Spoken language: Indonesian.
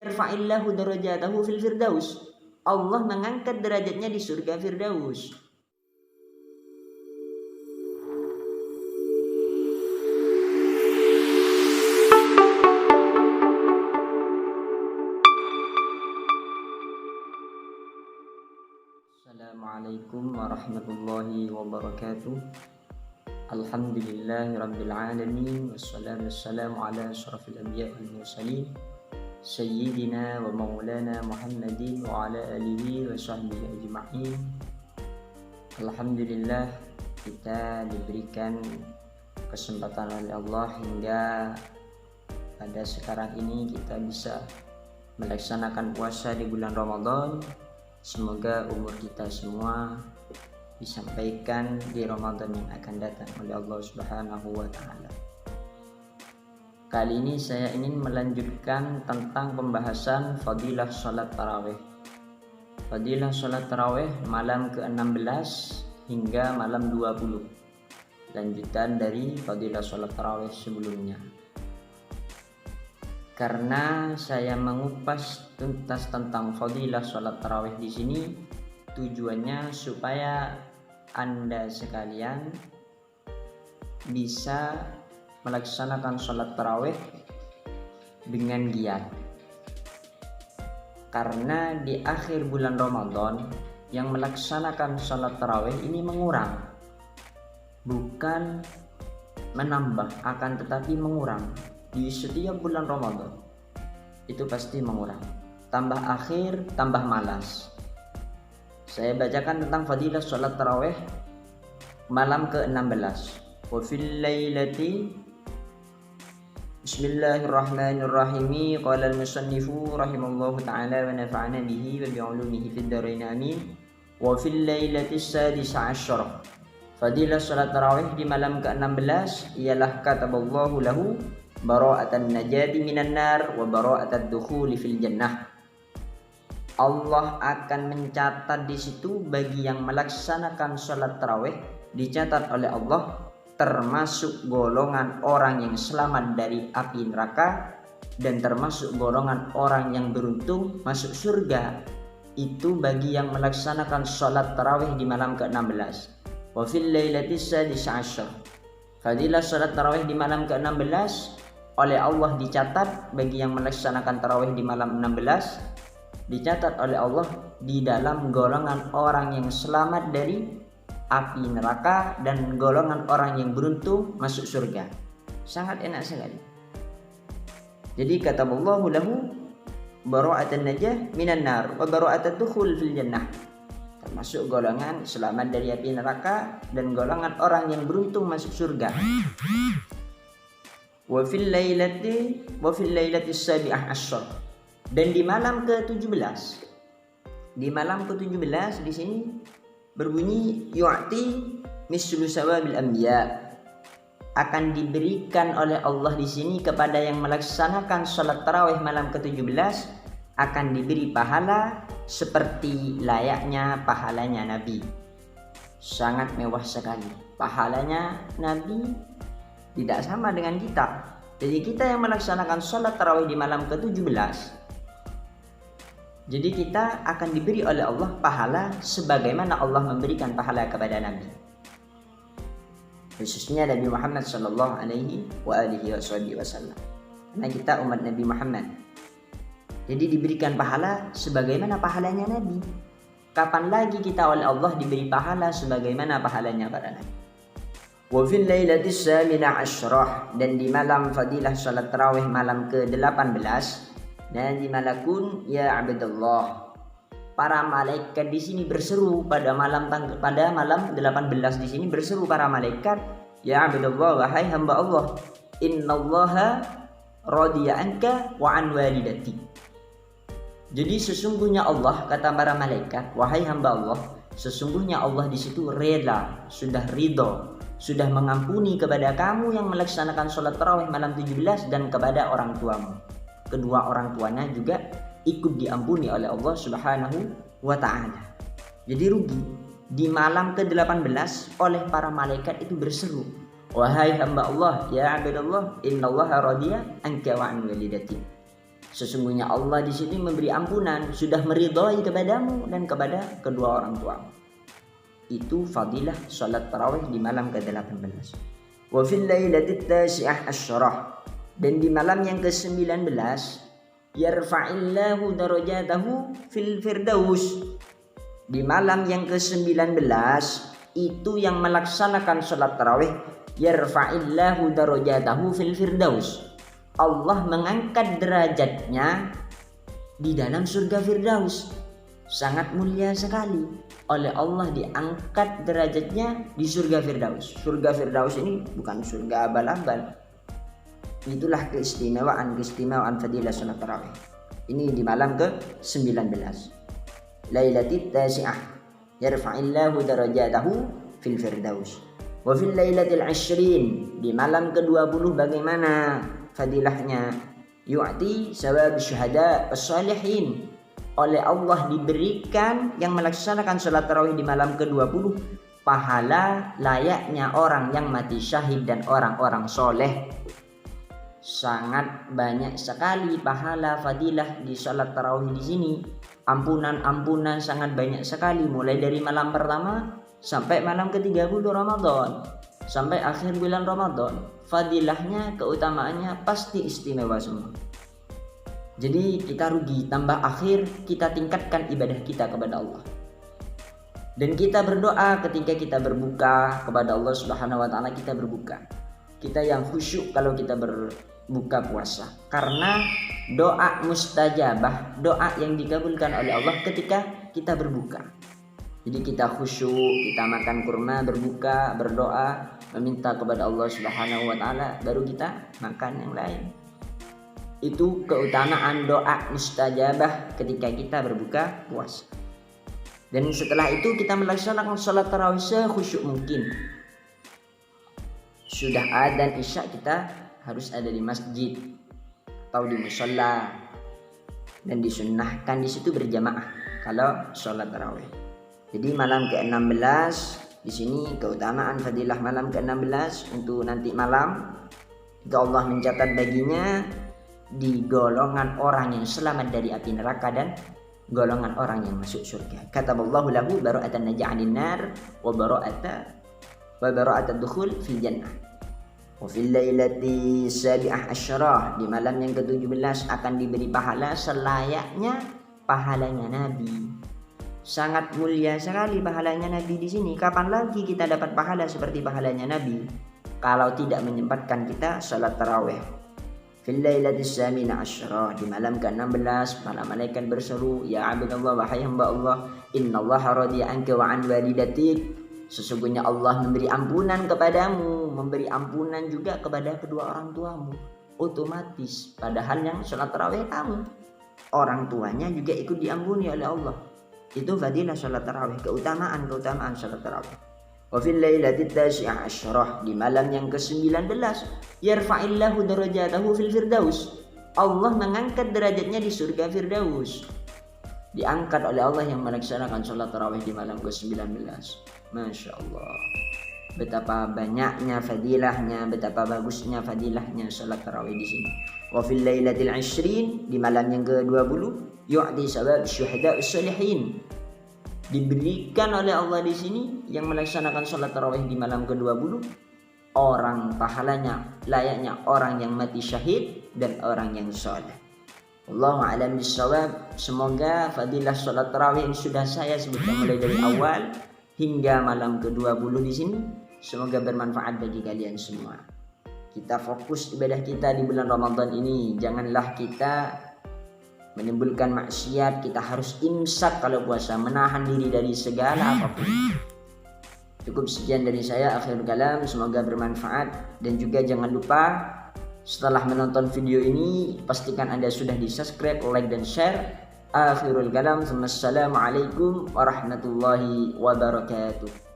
Yarfa'illahu darajatahu fil firdaus. Allah mengangkat derajatnya di surga Firdaus. Assalamualaikum warahmatullahi wabarakatuh. Alhamdulillahi rabbil alamin, wassalatu wassalamu ala asyrafil anbiya'i wal mursalin Sayyidina wa maulana Muhammadin wa ala alihi wa sahbihi ajma'in. Alhamdulillah, kita diberikan kesempatan oleh Allah hingga pada sekarang ini kita bisa melaksanakan puasa di bulan Ramadan. Semoga umur kita semua disampaikan di Ramadan yang akan datang oleh Allah Subhanahu wa ta'ala. Kali ini saya ingin melanjutkan tentang pembahasan fadilah sholat tarawih. Fadilah sholat tarawih malam ke-16 hingga malam 20. Lanjutan dari fadilah sholat tarawih sebelumnya. Karena saya mengupas tuntas tentang fadilah sholat tarawih di sini, tujuannya supaya Anda sekalian bisa melaksanakan sholat tarawih dengan giat. Karena di akhir bulan Ramadan yang melaksanakan sholat tarawih ini mengurang, bukan menambah, akan tetapi mengurang. Di setiap bulan Ramadan itu pasti mengurang, tambah akhir tambah malas. Saya bacakan tentang fadilah sholat tarawih malam ke-16. Wa fil lailati Bismillahirrahmanirrahim. Qala al-musannifu rahimallahu ta'ala wa nafa'ana bihi wa bi'ulumihi fid dharain amin. Wa fil lailati as-sadisa asyara. Fadilah salat tarawih di malam ke-16 ialah kataballahu lahu bara'atan najati minan nar wa bara'atad dukhuli fil jannah. Allah akan mencatat di situ bagi yang melaksanakan salat tarawih, dicatat oleh Allah termasuk golongan orang yang selamat dari api neraka dan termasuk golongan orang yang beruntung masuk surga. Itu bagi yang melaksanakan sholat tarawih di malam ke-16. Wa fil lailatis sadisa asyar. Fadilah sholat tarawih di malam ke-16 oleh Allah dicatat bagi yang melaksanakan tarawih di malam 16, dicatat oleh Allah di dalam golongan orang yang selamat dari api neraka dan golongan orang yang beruntung masuk surga. Sangat enak sekali. Jadi kata Allah lahu bara'atan najah minan nar wa bara'atad dukhul fil jannah. Termasuk golongan selamat dari api neraka dan golongan orang yang beruntung masuk surga. Wa fil lailati sabi'ah asyar. Dan di malam ke-17. Di malam ke-17 di sini berbunyi yu'ti mislu sawabil anbiya, akan diberikan oleh Allah di sini kepada yang melaksanakan salat tarawih malam ke-17 akan diberi pahala seperti layaknya pahalanya Nabi. Sangat mewah sekali. Pahalanya Nabi tidak sama dengan kita. Jadi kita yang melaksanakan salat tarawih di malam ke-17, jadi kita akan diberi oleh Allah pahala sebagaimana Allah memberikan pahala kepada Nabi. Khususnya Nabi Muhammad sallallahu alaihi wasallam. Karena kita umat Nabi Muhammad. Jadi diberikan pahala sebagaimana pahalanya Nabi. Kapan lagi kita oleh Allah diberi pahala sebagaimana pahalanya para Nabi? Wa fil lailatis samina asyrah. Dan di malam fadilah salat tarawih malam ke-18, Nadi malakun ya abdallah. Para malaikat di sini berseru pada malam 18 di sini berseru para malaikat, ya abdallah, wahai hamba Allah, innallaha radiya anka wa an walidati. Jadi sesungguhnya Allah, kata para malaikat, wahai hamba Allah, sesungguhnya Allah di situ rela, sudah ridho, sudah mengampuni kepada kamu yang melaksanakan sholat tarawih malam 17 dan kepada orang tuamu. Kedua orang tuanya juga ikut diampuni oleh Allah Subhanahu wa ta'ala. Jadi rugi. Di malam ke-18 oleh para malaikat itu berseru, wahai hamba Allah, ya abdallah, innallaha radiya anka wa an walidati. Sesungguhnya Allah di sini memberi ampunan, sudah meridhai kepadamu dan kepada kedua orang tuamu. Itu fadilah salat tarawih di malam ke-18. Wa fil lailatit tasi'ah asyarah, dan di malam yang ke-19 yarfa'illahu darajatahu fil firdaus. Di malam yang ke-19 itu yang melaksanakan salat tarawih yarfa'illahu darajatahu fil firdaus. Allah mengangkat derajatnya di dalam surga Firdaus. Sangat mulia sekali. Oleh Allah diangkat derajatnya di surga Firdaus. Surga Firdaus ini bukan surga abal-abal. Itulah keistimewaan fadilah salat tarawih. Ini di malam ke-19. Lailatit tasi'ah yarfa'illahu darajatahu fil firdaus. Wa fil lailatil 20 di malam ke-20 bagaimana fadilahnya? Yu'ti sawab syuhada as-salihin. Oleh Allah diberikan yang melaksanakan salat tarawih di malam ke-20 pahala layaknya orang yang mati syahid dan orang-orang soleh. Sangat banyak sekali pahala fadilah di salat tarawih di sini. Ampunan sangat banyak sekali, mulai dari malam pertama sampai malam ke-30 Ramadan, sampai akhir bulan Ramadan. Fadilahnya, keutamaannya pasti istimewa semua. Jadi kita rugi, tambah akhir kita tingkatkan ibadah kita kepada Allah. Dan kita berdoa ketika kita berbuka kepada Allah Subhanahu wa taala, kita berbuka. Kita yang khusyuk kalau kita berbuka puasa. Karena doa mustajabah, doa yang dikabulkan oleh Allah ketika kita berbuka. Jadi kita khusyuk, kita makan kurma, berbuka, berdoa, meminta kepada Allah Subhanahu wa taala, baru kita makan yang lain. Itu keutamaan doa mustajabah ketika kita berbuka puasa. Dan setelah itu kita melaksanakan salat tarawih sekhusyuk mungkin. Sudah adzan isya, kita harus ada di masjid atau di musholla, dan disunnahkan di situ berjamaah kalau salat tarawih. Jadi malam ke-16 di sini keutamaan fadilah malam ke-16 untuk nanti malam, jika Allah mencatat baginya di golongan orang yang selamat dari api neraka dan golongan orang yang masuk surga. Kataballahu lahu bara'atan naj'alin nar wa bara'atan dukhul fil jannah. Wa fil lailati sabi'ah asyarah, di malam yang ke-17 akan diberi pahala selayaknya pahalanya Nabi. Sangat mulia sekali pahalanya Nabi di sini. Kapan lagi kita dapat pahala seperti pahalanya Nabi kalau tidak menyempatkan kita salat tarawih? Fil lailatis samina asyarah, di malam ke-16 para malaikat berseru, ya abdallah, wahai hamba Allah, innallaha radiya anka wa an walidatik. Sesungguhnya Allah memberi ampunan kepadamu, memberi ampunan juga kepada kedua orang tuamu. Otomatis padahal yang salat tarawih kamu, orang tuanya juga ikut diampuni oleh Allah. Itu fadilah salat tarawih, keutamaan salat tarawih. Wa fil lailatit tasi'ah asyarah, di malam yang ke-19 yarfa'illahu darajatahu fil firdaus. Allah mengangkat derajatnya di surga Firdaus. Diangkat oleh Allah yang melaksanakan salat tarawih di malam ke-19. Masya Allah, betapa banyaknya fadilahnya, betapa bagusnya fadilahnya salat tarawih di sini. Wa fil lailatil 20, di malam yang ke-20 yu'ti sawab syuhada as-salihin. Diberikan oleh Allah di sini yang melaksanakan salat tarawih di malam ke-20 orang pahalanya layaknya orang yang mati syahid dan orang yang soleh. Wallahu a'lam bishawab. Semoga fadilah salat tarawih yang sudah saya sebutkan mulai dari awal hingga malam ke-20 di sini semoga bermanfaat bagi kalian semua. Kita fokus ibadah kita di bulan Ramadan ini. Janganlah kita menimbulkan maksiat. Kita harus imsak kalau puasa, menahan diri dari segala apapun. Cukup sekian dari saya, akhirul kalam, semoga bermanfaat. Dan juga jangan lupa setelah menonton video ini pastikan Anda sudah di subscribe, like dan share. Akhirul kalam, assalamualaikum warahmatullahi wabarakatuh.